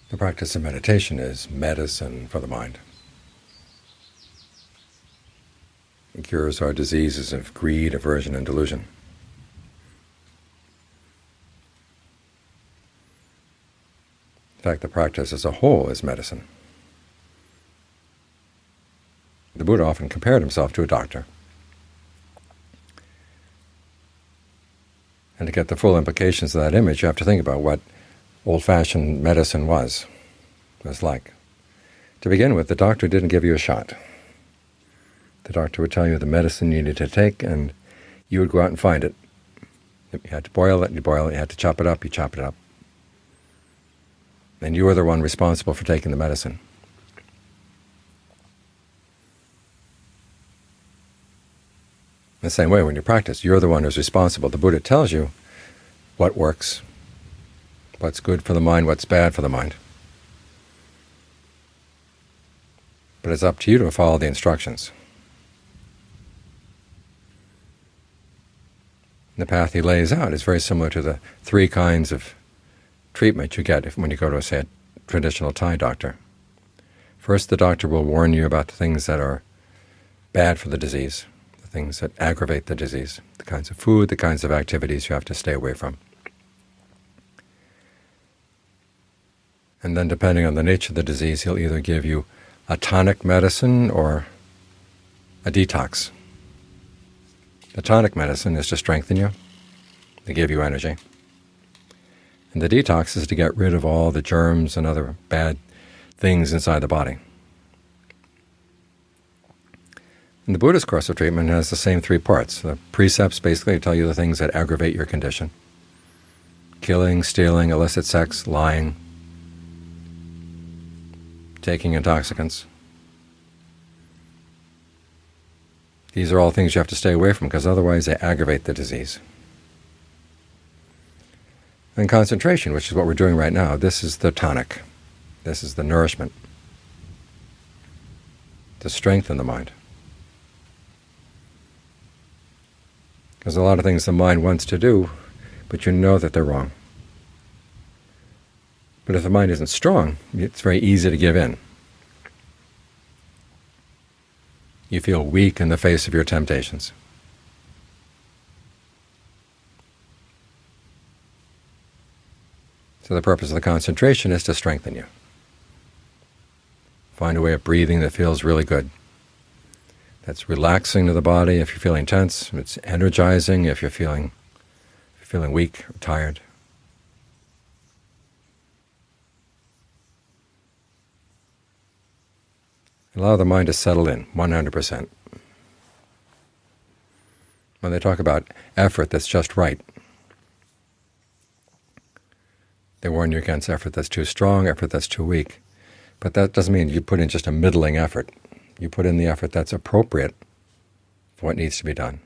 The practice of meditation is medicine for the mind. It cures our diseases of greed, aversion, and delusion. In fact, the practice as a whole is medicine. The Buddha often compared himself to a doctor. And to get the full implications of that image, you have to think about what old-fashioned medicine was like. To begin with, the doctor didn't give you a shot. The doctor would tell you the medicine you needed to take, and you would go out and find it. You had to boil it, you boil it. You had to chop it up, you chop it up. And you were the one responsible for taking the medicine. In the same way, when you practice, you're the one who's responsible. The Buddha tells you what works, what's good for the mind, what's bad for the mind. But it's up to you to follow the instructions. The path he lays out is very similar to the 3 kinds of treatment you get when you go to, say, a traditional Thai doctor. First, the doctor will warn you about the things that are bad for the disease, the things that aggravate the disease, the kinds of food, the kinds of activities you have to stay away from. And then, depending on the nature of the disease, he'll either give you a tonic medicine or a detox. The tonic medicine is to strengthen you, to give you energy. And the detox is to get rid of all the germs and other bad things inside the body. And the Buddhist course of treatment has the same 3 parts. The precepts basically tell you the things that aggravate your condition: killing, stealing, illicit sex, lying, taking intoxicants. These are all things you have to stay away from, because otherwise they aggravate the disease. And concentration, which is what we're doing right now, this is the tonic. This is the nourishment to strengthen the mind. Because a lot of things the mind wants to do, but you know that they're wrong. But if the mind isn't strong, it's very easy to give in. You feel weak in the face of your temptations. So the purpose of the concentration is to strengthen you. Find a way of breathing that feels really good. That's relaxing to the body if you're feeling tense. It's energizing if you're feeling weak or tired. Allow the mind to settle in 100%. When they talk about effort that's just right, they warn you against effort that's too strong, effort that's too weak. But that doesn't mean you put in just a middling effort. You put in the effort that's appropriate for what needs to be done.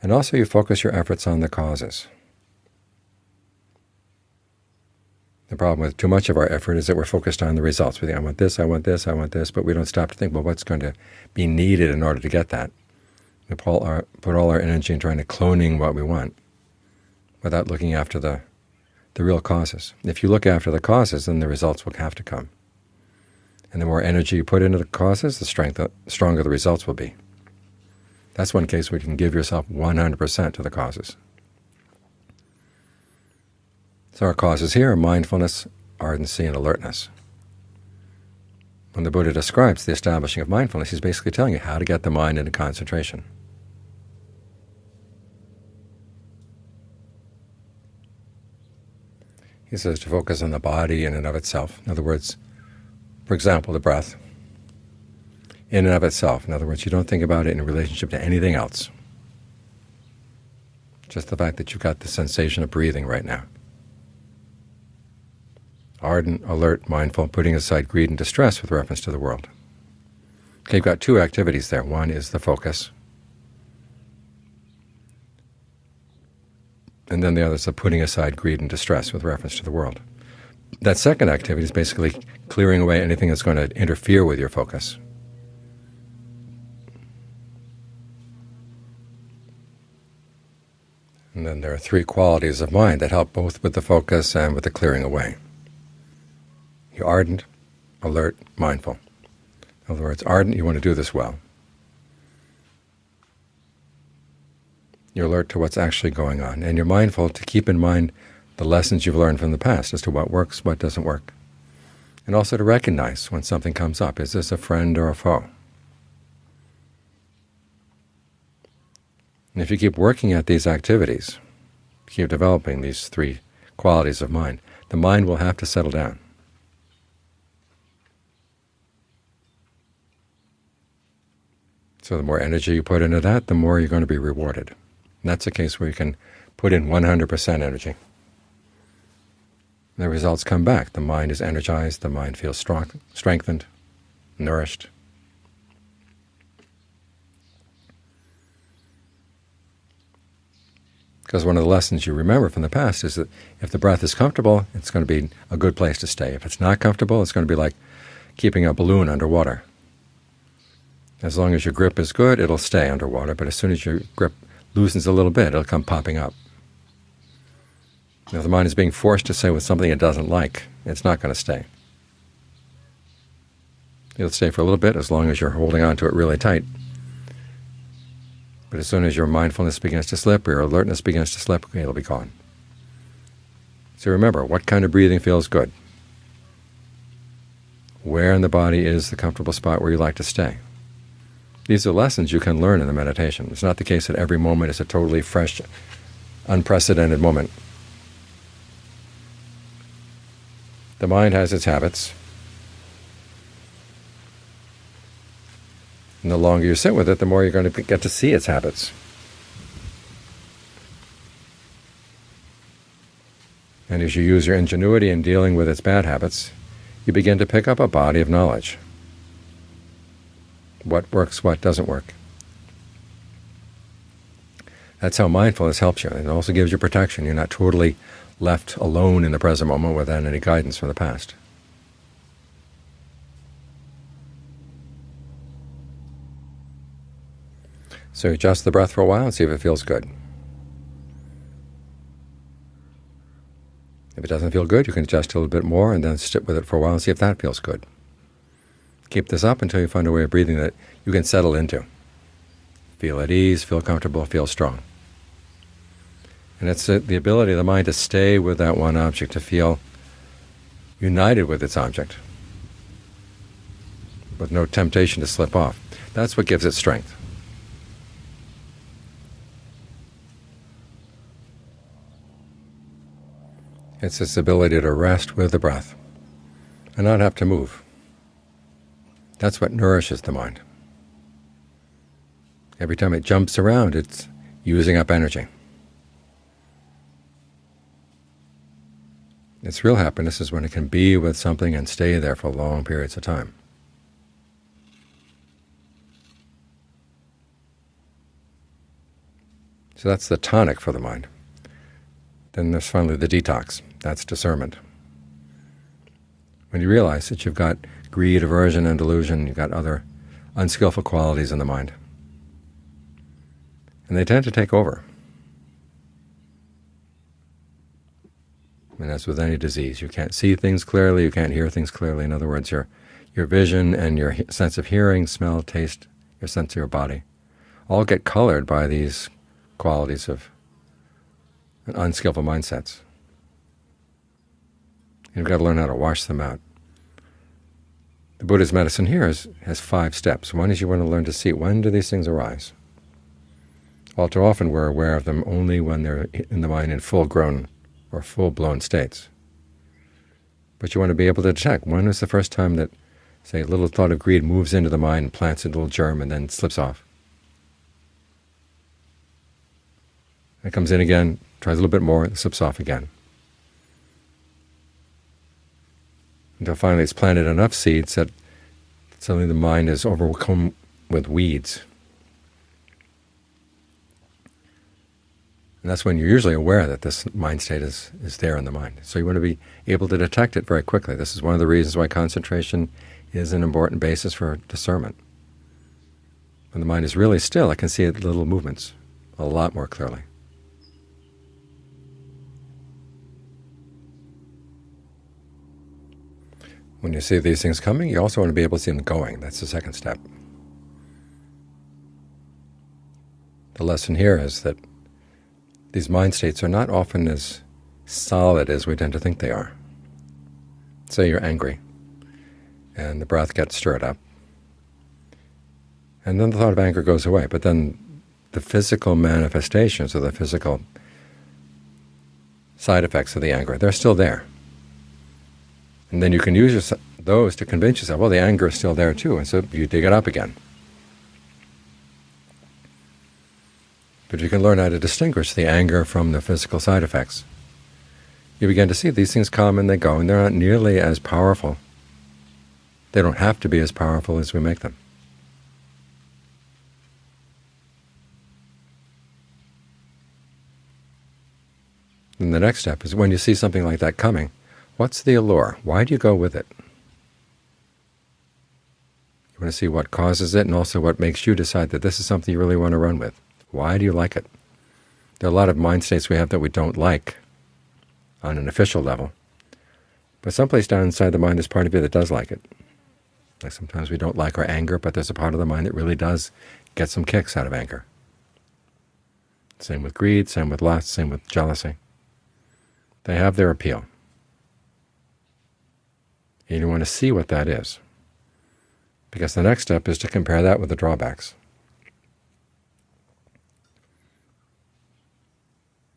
And also you focus your efforts on the causes. The problem with too much of our effort is that we're focused on the results. We think, I want this, I want this, I want this, but we don't stop to think, well, what's going to be needed in order to get that? We put all our energy in trying to cloning what we want without looking after the real causes. If you look after the causes, then the results will have to come. And the more energy you put into the causes, the stronger the results will be. That's one case where you can give yourself 100% to the causes. So our causes here are mindfulness, ardency, and alertness. When the Buddha describes the establishing of mindfulness, he's basically telling you how to get the mind into concentration. He says to focus on the body in and of itself. In other words, for example, the breath. In and of itself. In other words, you don't think about it in relationship to anything else. Just the fact that you've got the sensation of breathing right now. Ardent, alert, mindful, putting aside greed and distress with reference to the world. Okay, you've got 2 activities there. One is the focus. And then the other is the putting aside greed and distress with reference to the world. That second activity is basically clearing away anything that's going to interfere with your focus. And then there are 3 qualities of mind that help both with the focus and with the clearing away. You're ardent, alert, mindful. In other words, ardent, you want to do this well. You're alert to what's actually going on, and you're mindful to keep in mind the lessons you've learned from the past as to what works, what doesn't work. And also to recognize when something comes up. Is this a friend or a foe? And if you keep working at these activities, keep developing these three qualities of mind, the mind will have to settle down. So the more energy you put into that, the more you're going to be rewarded. And that's a case where you can put in 100% energy. The results come back. The mind is energized, the mind feels strong, strengthened, nourished. Because one of the lessons you remember from the past is that if the breath is comfortable, it's going to be a good place to stay. If it's not comfortable, it's going to be like keeping a balloon underwater. As long as your grip is good, it'll stay underwater, but as soon as your grip loosens a little bit, it'll come popping up. If the mind is being forced to stay with something it doesn't like, it's not going to stay. It'll stay for a little bit as long as you're holding on to it really tight. But as soon as your mindfulness begins to slip, or your alertness begins to slip, it'll be gone. So remember, what kind of breathing feels good? Where in the body is the comfortable spot where you like to stay? These are lessons you can learn in the meditation. It's not the case that every moment is a totally fresh, unprecedented moment. The mind has its habits. And the longer you sit with it, the more you're going to get to see its habits. And as you use your ingenuity in dealing with its bad habits, you begin to pick up a body of knowledge. What works, what doesn't work. That's how mindfulness helps you. It also gives you protection. You're not totally left alone in the present moment without any guidance from the past. So adjust the breath for a while and see if it feels good. If it doesn't feel good, you can adjust a little bit more and then sit with it for a while and see if that feels good. Keep this up until you find a way of breathing that you can settle into. Feel at ease, feel comfortable, feel strong. And it's the ability of the mind to stay with that one object, to feel united with its object, with no temptation to slip off. That's what gives it strength. It's this ability to rest with the breath and not have to move. That's what nourishes the mind. Every time it jumps around, it's using up energy. Its real happiness is when it can be with something and stay there for long periods of time. So that's the tonic for the mind. Then there's finally the detox. That's discernment. When you realize that you've got greed, aversion, and delusion, you've got other unskillful qualities in the mind. And they tend to take over. And as with any disease, you can't see things clearly, you can't hear things clearly. In other words, your vision and your sense of hearing, smell, taste, your sense of your body, all get colored by these qualities of unskillful mindsets. You've got to learn how to wash them out. The Buddha's medicine here has 5 steps. One is you want to learn to see, when do these things arise? All too often we're aware of them only when they're in the mind in full-grown or full-blown states. But you want to be able to detect, when is the first time that, say, a little thought of greed moves into the mind and plants a little germ and then slips off. It comes in again, tries a little bit more, and slips off again. Until finally it's planted enough seeds that suddenly the mind is overcome with weeds. And that's when you're usually aware that this mind state is there in the mind. So you want to be able to detect it very quickly. This is one of the reasons why concentration is an important basis for discernment. When the mind is really still, it can see little movements a lot more clearly. When you see these things coming, you also want to be able to see them going. That's the second step. The lesson here is that these mind states are not often as solid as we tend to think they are. Say you're angry, and the breath gets stirred up, and then the thought of anger goes away, but then the physical manifestations or the physical side effects of the anger, they're still there. And then you can use those to convince yourself, well, the anger is still there too, and so you dig it up again. But you can learn how to distinguish the anger from the physical side effects. You begin to see these things come and they go, and they're not nearly as powerful. They don't have to be as powerful as we make them. And the next step is when you see something like that coming, what's the allure? Why do you go with it? You want to see what causes it and also what makes you decide that this is something you really want to run with. Why do you like it? There are a lot of mind states we have that we don't like on an official level, but someplace down inside the mind there's part of you that does like it. Like sometimes we don't like our anger, but there's a part of the mind that really does get some kicks out of anger. Same with greed, same with lust, same with jealousy. They have their appeal. And you want to see what that is, because the next step is to compare that with the drawbacks.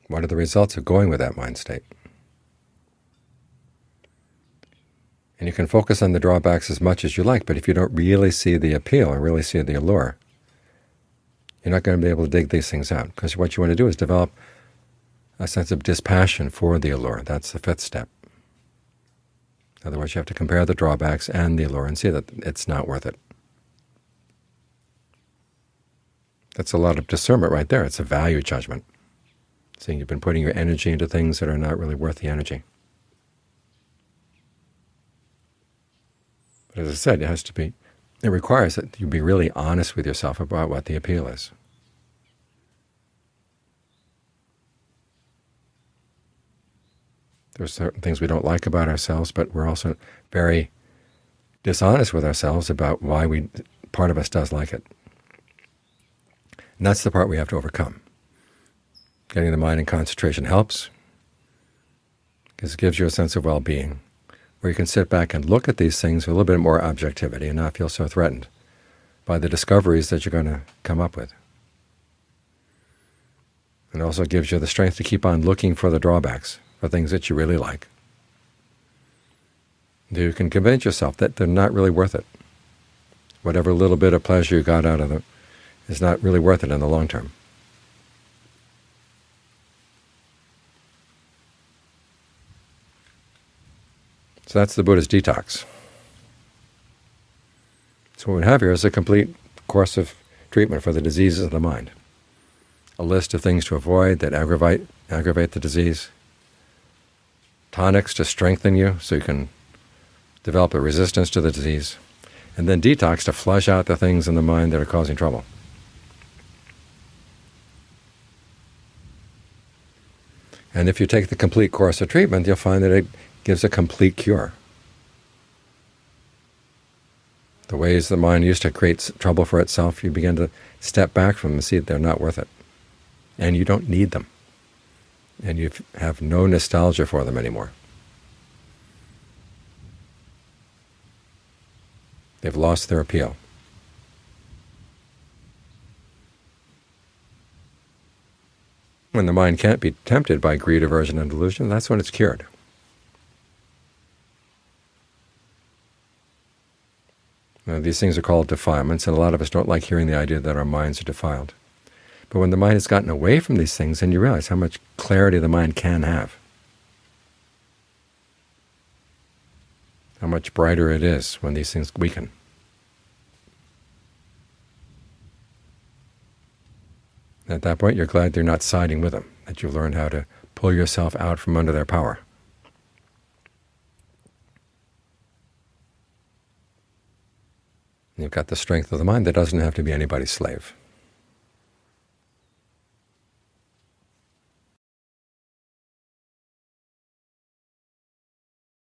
What are the results of going with that mind state? And you can focus on the drawbacks as much as you like, but if you don't really see the appeal or really see the allure, you're not going to be able to dig these things out, because what you want to do is develop a sense of dispassion for the allure. That's the fifth step. In other words, you have to compare the drawbacks and the allure and see that it's not worth it. That's a lot of discernment right there. It's a value judgment. Seeing you've been putting your energy into things that are not really worth the energy. But as I said, it requires that you be really honest with yourself about what the appeal is. There are certain things we don't like about ourselves, but we're also very dishonest with ourselves about why part of us does like it. And that's the part we have to overcome. Getting the mind in concentration helps, because it gives you a sense of well-being, where you can sit back and look at these things with a little bit more objectivity and not feel so threatened by the discoveries that you're going to come up with. It also gives you the strength to keep on looking for the drawbacks, for things that you really like. You can convince yourself that they're not really worth it. Whatever little bit of pleasure you got out of them is not really worth it in the long term. So that's the Buddha's detox. So what we have here is a complete course of treatment for the diseases of the mind. A list of things to avoid that aggravate the disease. Tonics to strengthen you so you can develop a resistance to the disease. And then detox to flush out the things in the mind that are causing trouble. And if you take the complete course of treatment, you'll find that it gives a complete cure. The ways the mind used to create trouble for itself, you begin to step back from them and see that they're not worth it. And you don't need them. And you have no nostalgia for them anymore. They've lost their appeal. When the mind can't be tempted by greed, aversion, and delusion, that's when it's cured. Now, these things are called defilements, and a lot of us don't like hearing the idea that our minds are defiled. But when the mind has gotten away from these things, then you realize how much clarity the mind can have. How much brighter it is when these things weaken. At that point, you're glad you're not siding with them, that you've learned how to pull yourself out from under their power. You've got the strength of the mind that doesn't have to be anybody's slave.